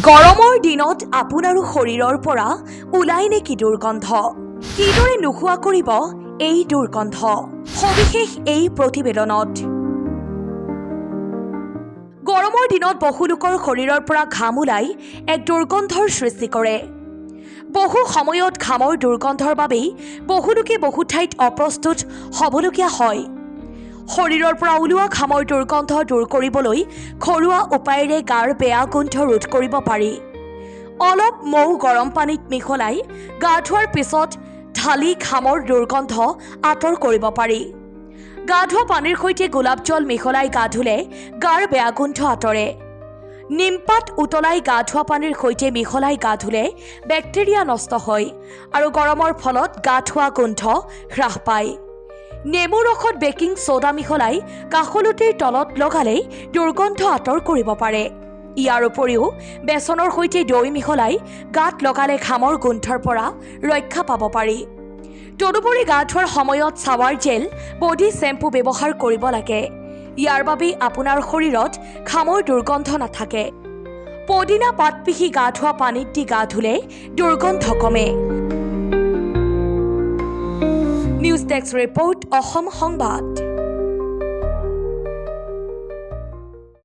গৰমৰ দিনত আপোনাৰো শৰীৰৰ পৰা ওলাই নেকি দুৰ্গন্ধ? কিদৰে নোহোৱা কৰিব এই দুৰ্গন্ধ? সবিশেষ এই প্ৰতিবেদনত। গৰমৰ দিনত বহু লোকৰ শৰীৰৰ পৰা ঘাম ওলাই এক দুৰ্গন্ধৰ সৃষ্টি কৰে। বহু সময়ত ঘামৰ দুৰ্গন্ধৰ বাবেই বহু লোকে বহু ঠাইত অপ্ৰস্তুত হ'বলগীয়া হয়। শৰীৰৰ পৰা ওলোৱা ঘামৰ দুৰ্গন্ধ দূৰ কৰিবলৈ ঘৰুৱা উপায়েৰে গাৰ বেয়া গোন্ধ ৰোধ কৰিব পাৰি। অলপ মৌ গৰম পানীত মিহলাই গা ধোৱাৰ পিছত ঢালি ঘামৰ দুৰ্গন্ধ আঁতৰ কৰিব পাৰি। গা ধোৱা পানীৰ সৈতে গোলাপ জল মিহলাই গা ধুলে গাৰ বেয়া গোন্ধ আঁতৰে। নিমপাত উতলাই গা ধোৱা পানীৰ সৈতে মিহলাই গা ধুলে বেক্টেৰিয়া নষ্ট হয় আৰু গৰমৰ ফলত গা ধোৱা গোন্ধ হ্ৰাস পায়। নেমু ৰসত বেকিং সোডা মিহলাই কাষলতিৰ তলত লগালে দুৰ্গন্ধ আঁতৰ কৰিব পাৰে। ইয়াৰ উপৰিও বেচনৰ সৈতে দৈ মিহলাই গাত লগালে ঘামৰ গোন্ধৰ পৰা ৰক্ষা পাব পাৰি। তদুপৰি গা ধোৱাৰ সময়ত শ্বাৱাৰ জেল, বডি শ্বেম্পু ব্যৱহাৰ কৰিব লাগে। ইয়াৰ বাবে আপোনাৰ শৰীৰত ঘামৰ দুৰ্গন্ধ নাথাকে। পদিনা পাত পিহি গা ধোৱা পানীত দি গা ধুলে দুৰ্গন্ধ কমে। নিউজ ডেস্ক ৰিপৰ্ট, অসম সংবাদ।